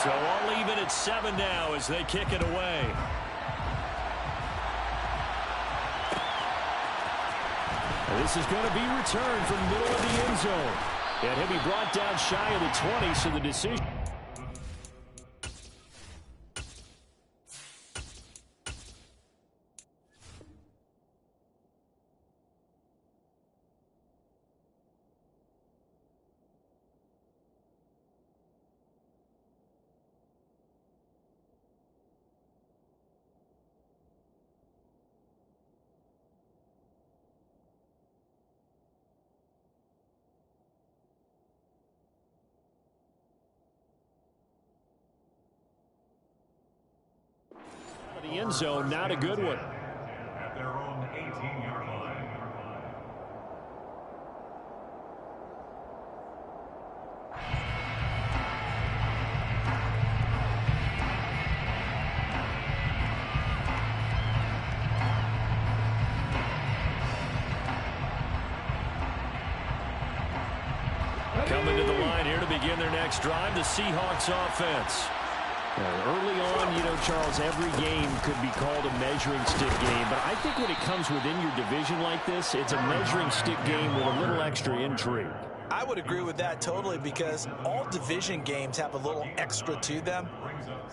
So all even at 7 now as they kick it away. And this is going to be returned from the middle of the end zone. And he'll be brought down shy of the 20, so the decision. The end zone, not a good one. At their own 18-yard line. Coming to the line here to begin their next drive, the Seahawks offense. Early on, you know, Charles, every game could be called a measuring stick game. But I think when it comes within your division like this, it's a measuring stick game with a little extra intrigue. I would agree with that totally because all division games have a little extra to them.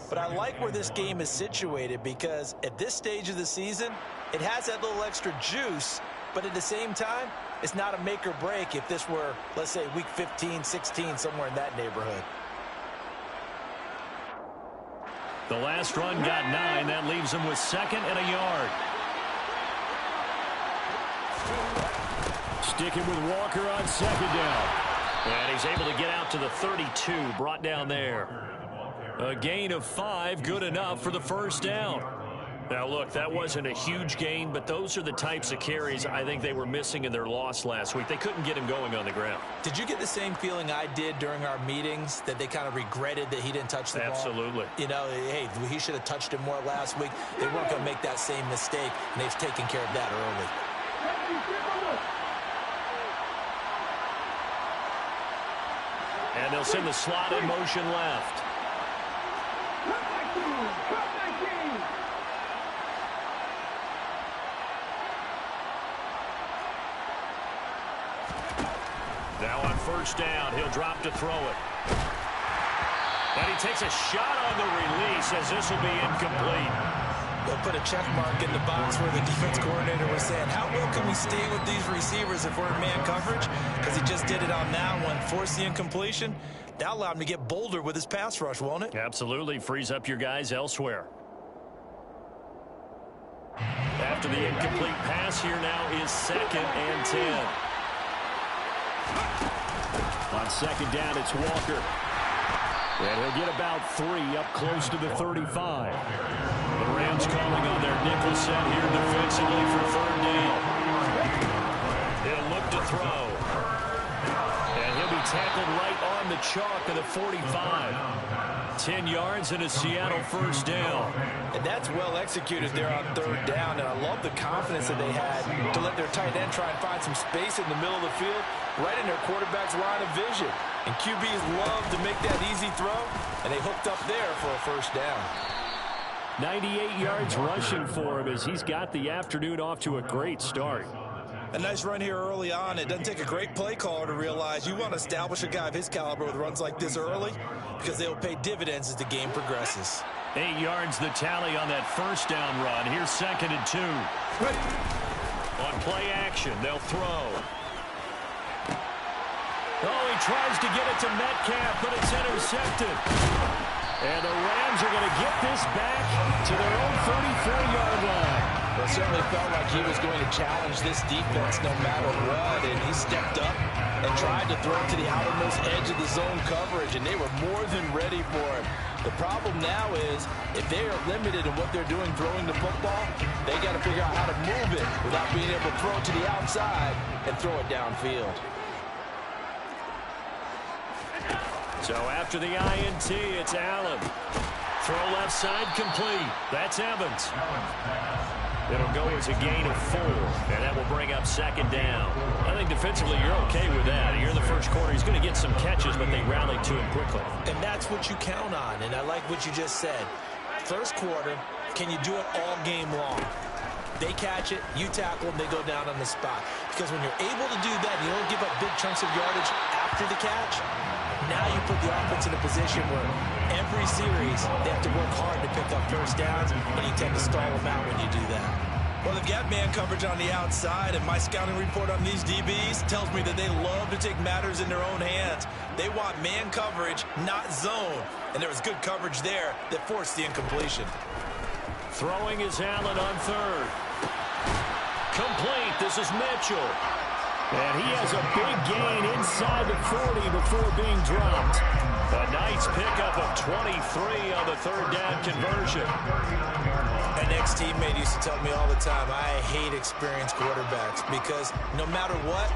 But I like where this game is situated because at this stage of the season, it has that little extra juice. But at the same time, it's not a make or break if this were, let's say, week 15, 16, somewhere in that neighborhood. The last run got 9. That leaves him with 2nd and a yard. Sticking with Walker on 2nd down. And he's able to get out to the 32, brought down there. A gain of 5, good enough for the first down. Now, look, that wasn't a huge gain, but those are the types of carries I think they were missing in their loss last week. They couldn't get him going on the ground. Did you get the same feeling I did during our meetings, that they kind of regretted that he didn't touch the ball? Absolutely. You know, hey, he should have touched it more last week. They weren't going to make that same mistake, and they've taken care of that early. And they'll send the slot in motion left. Now on first down, he'll drop to throw it. And he takes a shot on the release as this will be incomplete. They'll put a check mark in the box where the defense coordinator was saying, how well can we stay with these receivers if we're in man coverage? Because he just did it on that one, forced the incompletion. That allowed him to get bolder with his pass rush, won't it? Absolutely. Frees up your guys elsewhere. After the incomplete pass, here now is 2nd and 10. On 2nd down, it's Walker. And he'll get about 3 up close to the 35. The Rams calling on their nickel set here defensively for 3rd down. He'll look to throw. And he'll be tackled right on the chalk of the 45. 10 yards and a Seattle first down. And that's well executed there on 3rd down. And I love the confidence that they had to let their tight end try and find some space in the middle of the field, right in their quarterback's line of vision. And QBs love to make that easy throw, and they hooked up there for a first down. 98 yards rushing for him as he's got the afternoon off to a great start. A nice run here early on. It doesn't take a great play caller to realize you want to establish a guy of his caliber with runs like this early because they'll pay dividends as the game progresses. 8 yards the tally on that first down run. Here's 2nd and 2. On play action, they'll throw. Oh, he tries to get it to Metcalf, but it's intercepted. And the Rams are going to get this back to their own 34-yard line. Well, it certainly felt like he was going to challenge this defense no matter what, and he stepped up and tried to throw it to the outermost edge of the zone coverage, and they were more than ready for it. The problem now is if they are limited in what they're doing throwing the football, they got to figure out how to move it without being able to throw it to the outside and throw it downfield. So after the INT, it's Allen. Throw left side complete. That's Evans. It'll go as a gain of 4, and that will bring up 2nd down. I think defensively you're okay with that. You're in the first quarter. He's going to get some catches, but they rallied to him quickly. And that's what you count on, and I like what you just said. First quarter, can you do it all game long? They catch it, you tackle them, they go down on the spot. Because when you're able to do that, you don't give up big chunks of yardage after the catch, now you put the offense in a position where every series they have to work hard to pick up first downs, and you tend to stall them out when you do that. Well, they've got man coverage on the outside, and my scouting report on these DBs tells me that they love to take matters in their own hands. They want man coverage, not zone. And there was good coverage there that forced the incompletion. Throwing is Allen on third. Complete. This is Mitchell. And he has a big gain inside the 40 before being dropped. A nice pickup of 23 on the third down conversion. An ex-teammate used to tell me all the time, I hate experienced quarterbacks because no matter what,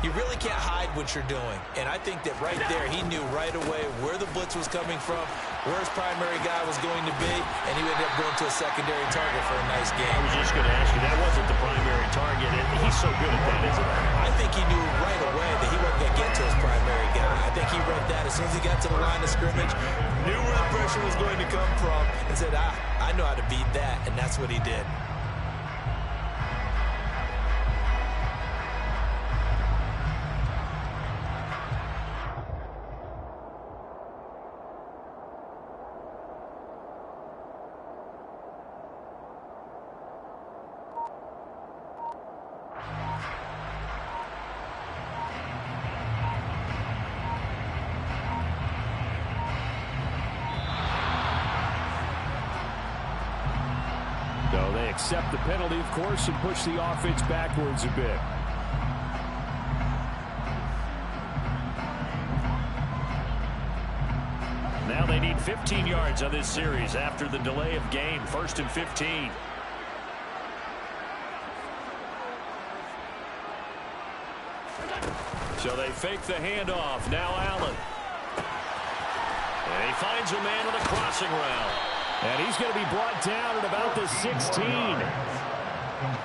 you really can't hide what you're doing. And I think that right there, he knew right away where the blitz was coming from, where his primary guy was going to be, and he ended up going to a secondary target for a nice game. I was just going to ask you, that wasn't the primary target. He's so good at that, isn't he? I think he knew right away that he wasn't going to get to his primary guy. I think he read that as soon as he got to the line of scrimmage, knew where the pressure was going to come from, and said, I know how to beat that, and that's what he did. So they accept the penalty, of course, and push the offense backwards a bit. Now they need 15 yards on this series after the delay of game. 1st and 15. So they fake the handoff. Now Allen. And he finds a man on a crossing route. And he's going to be brought down at about the 16.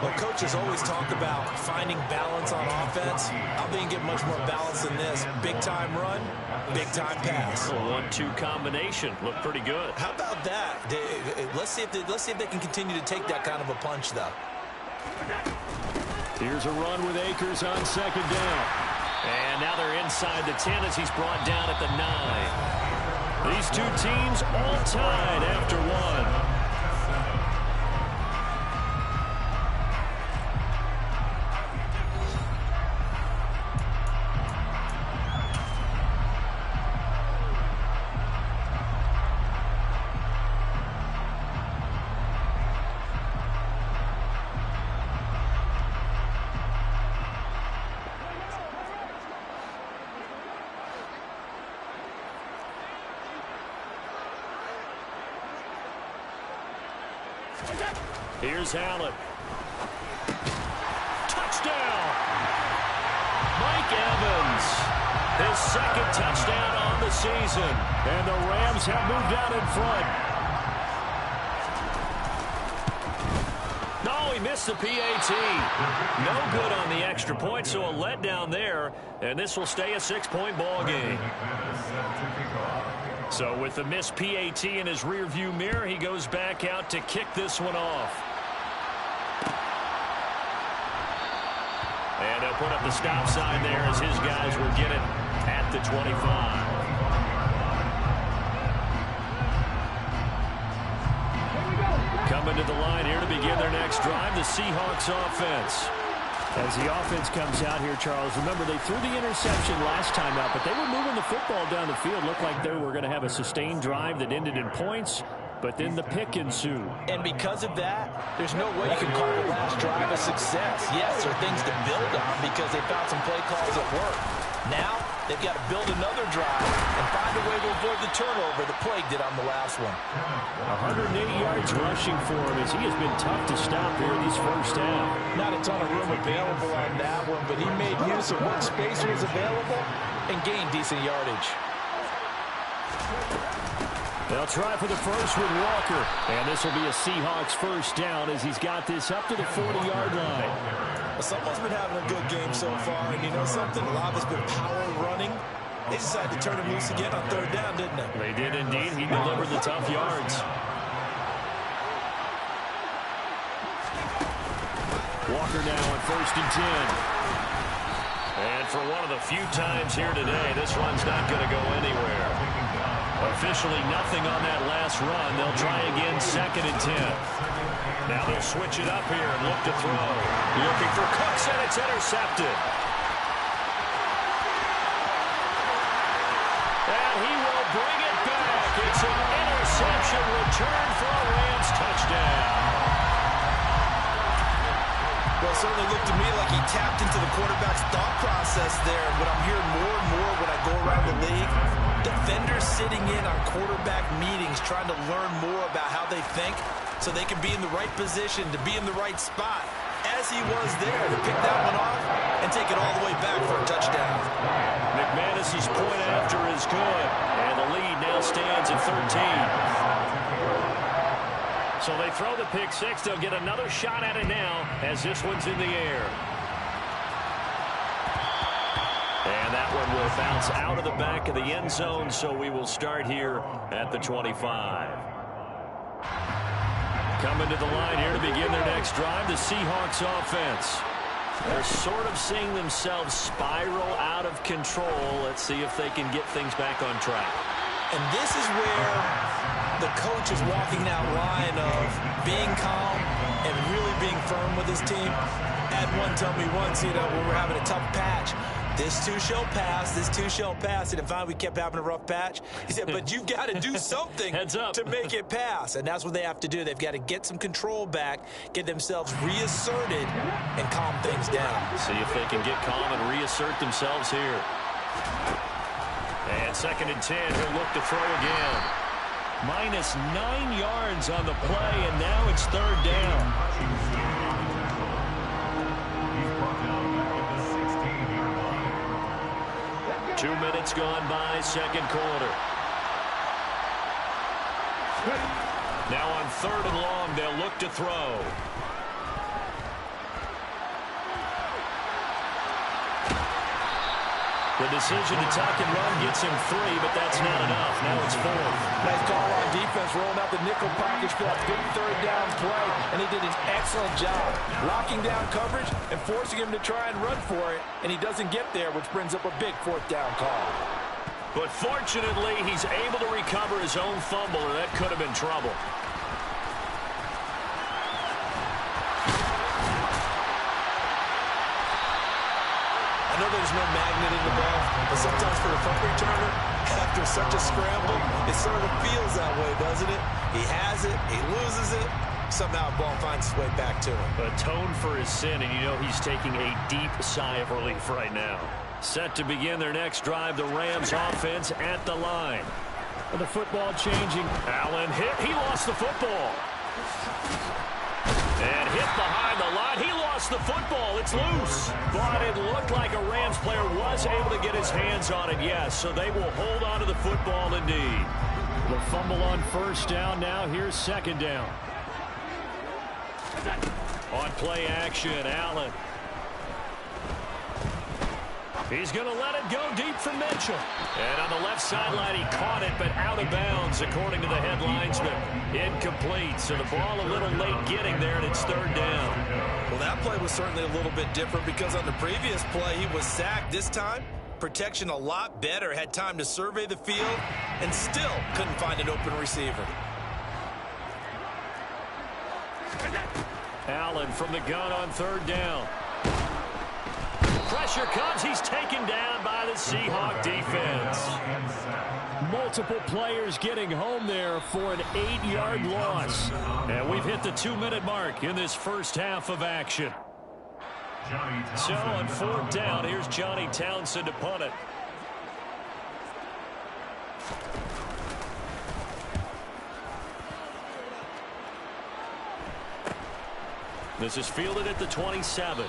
Well, coaches always talk about finding balance on offense. I think you get much more balance than this. Big-time run, big-time pass. A 1-2 combination. Looked pretty good. How about that? Let's see if they can continue to take that kind of a punch, though. Here's a run with Akers on 2nd down. And now they're inside the 10 as he's brought down at the 9. These two teams all tied after one. Here's Allen. Touchdown! Mike Evans. His 2nd touchdown on the season. And the Rams have moved out in front. No, he missed the PAT. No good on the extra point, so a letdown there. And this will stay a 6-point ball game. So with the missed PAT in his rearview mirror, he goes back out to kick this one off. And they'll put up the stop sign there as his guys will get it at the 25. Coming to the line here to begin their next drive, the Seahawks offense. As the offense comes out here, Charles, remember they threw the interception last time out, but they were moving the football down the field. Looked like they were going to have a sustained drive that ended in points, but then the pick ensued. And because of that, there's no way you can call the last drive a success. Yes, there are things to build on because they found some play calls that work. Now, they've got to build another drive and find a way to avoid the turnover that Plague did on the last one. 108 yards rushing for him as he has been tough to stop here in these first half. Not a ton of room available on that one, but he made use of what space was available and gained decent yardage. They'll try for the first with Walker. And this will be a Seahawks first down as he's got this up to the 40-yard line. Well, someone's been having a good game so far, and you know something? A lot of it's been power running They decided to turn him loose again on third down, didn't they? They did indeed. He delivered the tough yards. Walker now on 1st and 10. And for one of the few times here today, this run's not going to go anywhere. Officially nothing on that last run. They'll try again 2nd and 10. Now they'll switch it up here and look to throw. Looking for Cooks, and it's intercepted. And he will bring it back. It's an interception return for a Rams touchdown. Well, it certainly looked to me like he tapped into the quarterback's thought process there. What I'm hearing more and more when I go around the league, defenders sitting in on quarterback meetings trying to learn more about how they think so they can be in the right position to be in the right spot, as he was there to pick that one off and take it all the way back for a touchdown. McManus's point after is good, and the lead now stands at 13. So they throw the pick six. They'll get another shot at it now as this one's in the air. And that one will bounce out of the back of the end zone, so we will start here at the 25. Coming to the line here to begin their next drive, the Seahawks offense. They're sort of seeing themselves spiral out of control. Let's see if they can get things back on track. And this is where the coach is walking that line of being calm and really being firm with his team. Had one tell me once, when we're having a tough patch, this too shall pass, this too shall pass. And if we kept having a rough patch, he said, but you've got to do something to make it pass. And that's what they have to do. They've got to get some control back, get themselves reasserted, and calm things down. See if they can get calm and reassert themselves here. And 2nd and 10, he'll look to throw again. Minus 9 yards on the play, and now it's 3rd down. 2 minutes gone by, 2nd quarter. Now on 3rd and long, they'll look to throw. The decision to tuck and run gets him 3, but that's not enough. Now it's 4th. Nice call on defense, rolling out the nickel package for that big 3rd down play, and he did an excellent job locking down coverage and forcing him to try and run for it, and he doesn't get there, which brings up a big 4th down call. But fortunately, he's able to recover his own fumble, or that could have been trouble. I know there's no magnet in the ball, but sometimes for a punt returner, after such a scramble, it sort of feels that way, doesn't it? He has it, he loses it, somehow the ball finds its way back to him. Atone for his sin, and he's taking a deep sigh of relief right now. Set to begin their next drive, the Rams offense at the line. With the football changing, Allen hit, he lost the football. And hit behind the line. He lost the football. It's loose. But it looked like a Rams player was able to get his hands on it, yes. So they will hold on to the football indeed. The fumble on 1st down. Now here's 2nd down. On play action, Allen. He's going to let it go deep for Mitchell. And on the left sideline, he caught it, but out of bounds, according to the head linesman. Incomplete, so the ball a little late getting there, and it's 3rd down. Well, that play was certainly a little bit different because on the previous play, he was sacked. This time, protection a lot better, had time to survey the field, and still couldn't find an open receiver. Allen from the gun on 3rd down. Pressure comes. He's taken down by the Seahawk defense. Multiple players getting home there for an 8-yard loss. And we've hit the 2-minute mark in this first half of action. So on 4th down, here's Johnny Townsend to punt it. This is fielded at the 27.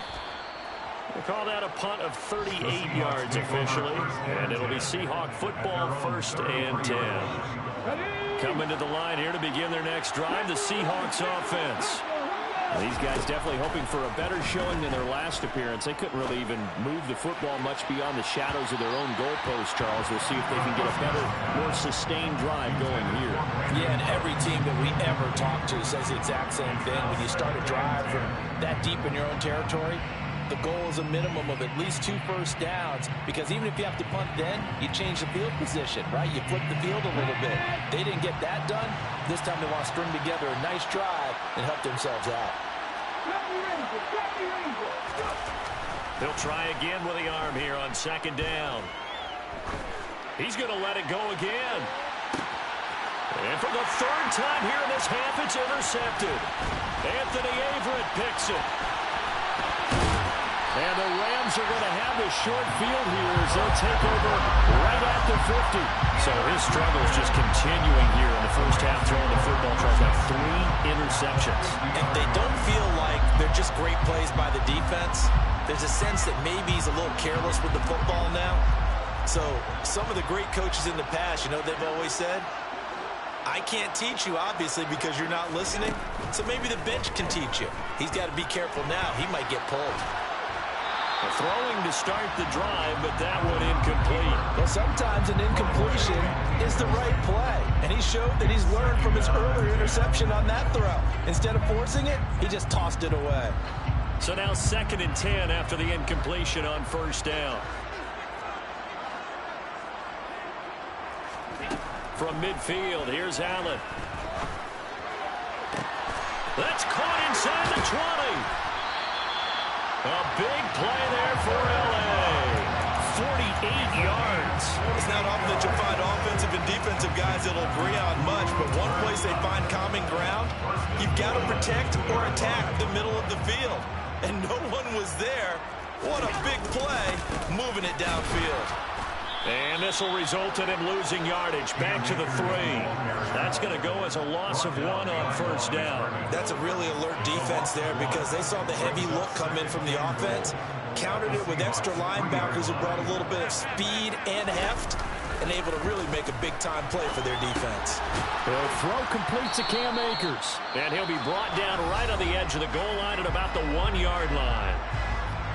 We'll call that a punt of 38 yards officially. And it'll be Seahawk football, 1st and 10. Coming to the line here to begin their next drive, the Seahawks offense. These guys definitely hoping for a better showing than their last appearance. They couldn't really even move the football much beyond the shadows of their own goalpost, Charles. We'll see if they can get a better, more sustained drive going here. Yeah, and every team that we ever talk to says the exact same thing. When you start a drive from that deep in your own territory, the goal is a minimum of at least 2 first downs, because even if you have to punt then, you change the field position, right? You flip the field a little bit. They didn't get that done. This time they want to string together a nice drive and help themselves out. He'll try again with the arm here on 2nd down. He's going to let it go again. And for the 3rd time here in this half, it's intercepted. Anthony Averett picks it. And the Rams are going to have the short field here as they'll take over right at the 50. So his struggle is just continuing here in the first half, throwing the football. Charles got 3 interceptions. And they don't feel like they're just great plays by the defense. There's a sense that maybe he's a little careless with the football now. So some of the great coaches in the past, you know, they've always said, I can't teach you, obviously, because you're not listening. So maybe the bench can teach you. He's got to be careful now. He might get pulled. Throwing to start the drive, but that one incomplete. Well, sometimes an incompletion is the right play. And he showed that he's learned from his earlier interception on that throw. Instead of forcing it, he just tossed it away. So now 2nd and 10 after the incompletion on 1st down. From midfield, here's Allen. That's caught inside the 20. A big play there for L.A. 48 yards. It's not often that you'll find offensive and defensive guys that'll agree on much, but one place they find common ground, you've got to protect or attack the middle of the field. And no one was there. What a big play, moving it downfield. And this will result in him losing yardage. Back to the 3. That's going to go as a loss of 1 on 1st down. That's a really alert defense there because they saw the heavy look come in from the offense, countered it with extra linebackers who brought a little bit of speed and heft, and able to really make a big-time play for their defense. The throw complete to Cam Akers. And he'll be brought down right on the edge of the goal line at about the 1-yard line.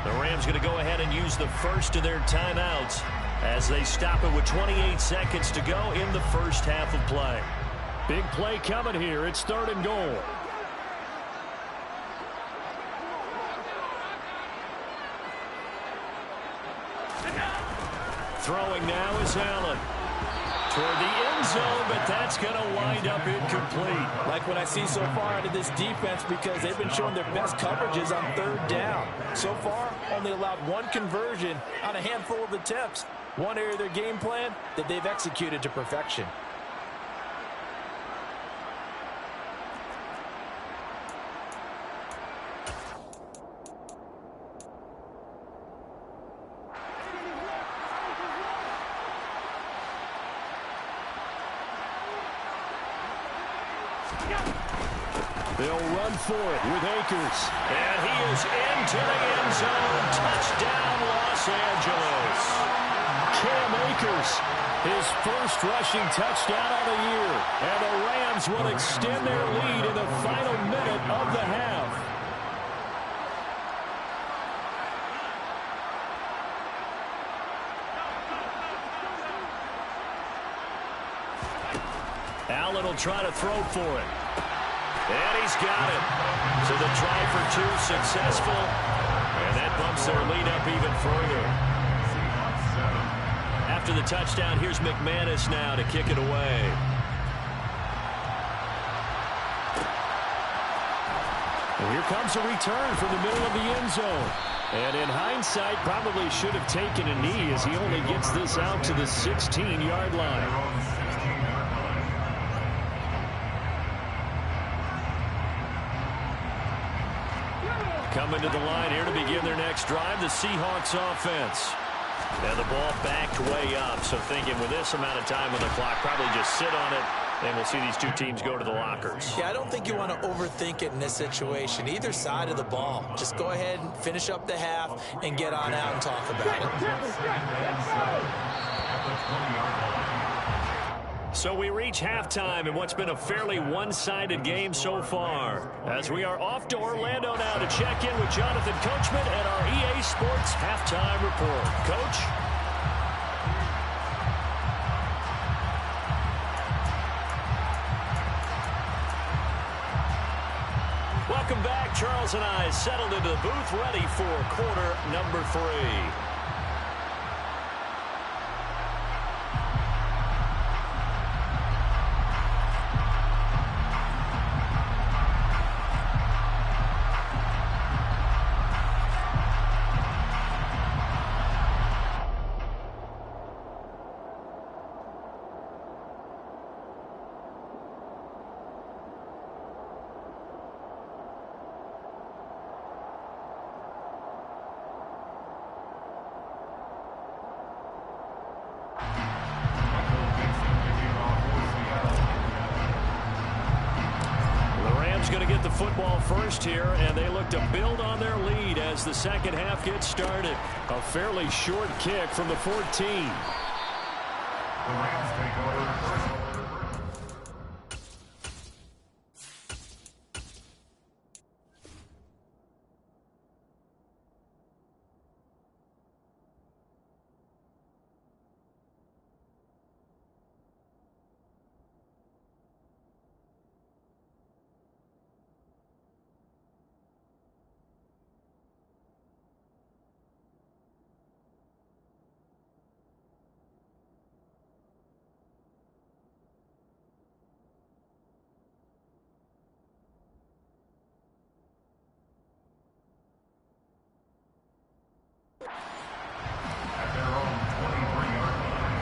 The Rams going to go ahead and use the first of their timeouts as they stop it with 28 seconds to go in the first half of play. Big play coming here. It's 3rd and goal. Throwing now is Allen. Toward the end zone, but that's going to wind up incomplete. Like what I see so far out of this defense, because they've been showing their best coverages on 3rd down. So far, only allowed 1 conversion on a handful of attempts. One area of their game plan that they've executed to perfection. They'll run for it with Akers. And he is into the end zone. Touchdown, Los Angeles. Cam Akers, his first rushing touchdown of the year. And the Rams will extend their lead in the final minute of the half. Allen will try to throw for it. And he's got it. So the try for 2 successful. And that bumps their lead up even further. After the touchdown, here's McManus now to kick it away. And here comes a return from the middle of the end zone. And in hindsight, probably should have taken a knee as he only gets this out to the 16-yard line. Coming to the line here to begin their next drive, the Seahawks offense. And the ball backed way up, so thinking with this amount of time on the clock, probably just sit on it, and we'll see these two teams go to the lockers. Yeah, I don't think you want to overthink it in this situation. Either side of the ball. Just go ahead and finish up the half and get on out and talk about it. So we reach halftime in what's been a fairly one-sided game so far. As we are off to Orlando now to check in with Jonathan Coachman at our EA Sports Halftime Report. Coach? Welcome back. Charles and I settled into the booth ready for quarter number 3. Going to get the football first here, and they look to build on their lead as the second half gets started. A fairly short kick from the 14. The Rams take over. At their own 23-yard line.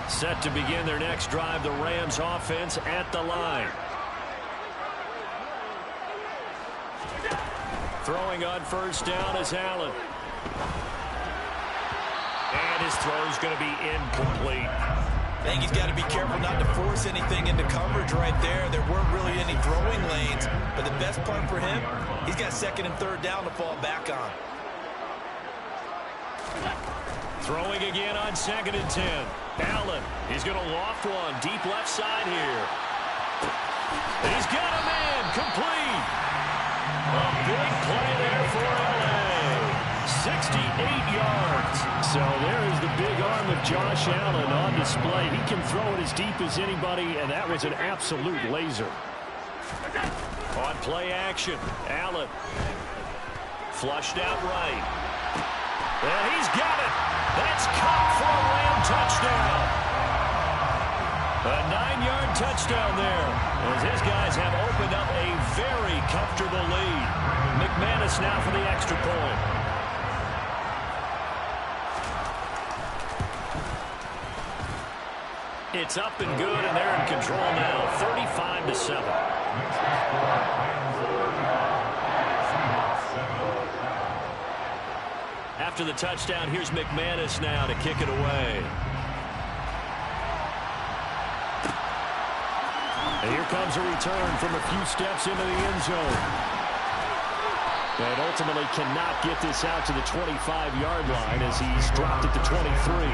Set to begin their next drive, the Rams offense at the line. Throwing on first down is Allen. And his throw's going to be incomplete. I think he's got to be careful not to force anything into coverage right there. There weren't really any throwing lanes, but the best part for him, he's got second and third down to fall back on. Throwing again on 2nd and 10. Allen, he's going to loft one deep left side here. He's got a man complete. A big play there for L.A. 68 yards. So there is the big arm of Josh Allen on display. He can throw it as deep as anybody, and that was an absolute laser. On play action, Allen. Flushed out right. And he's got it. That's caught for a Ram touchdown. A 9-yard touchdown there, as his guys have opened up a very comfortable lead. McManus now for the extra point. It's up and good, and they're in control now, 35-7. After the touchdown, here's McManus now to kick it away. And here comes a return from a few steps into the end zone. And ultimately cannot get this out to the 25-yard line as he's dropped it to 23.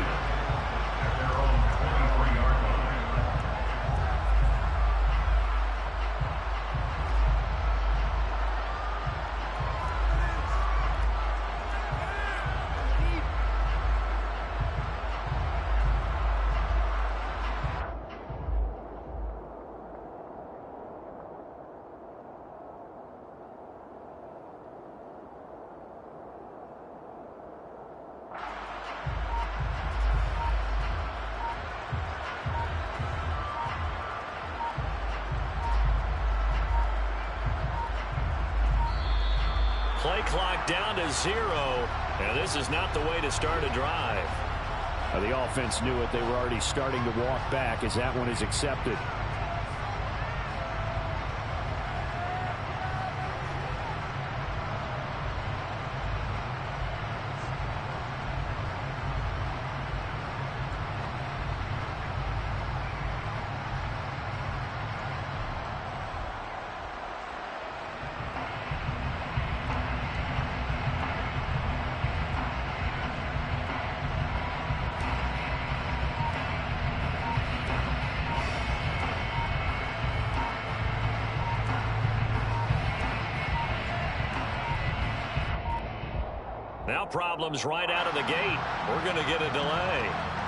Play clock down to 0. And this is not the way to start a drive. The offense knew it. They were already starting to walk back as that one is accepted. Now problems right out of the gate. We're going to get a delay.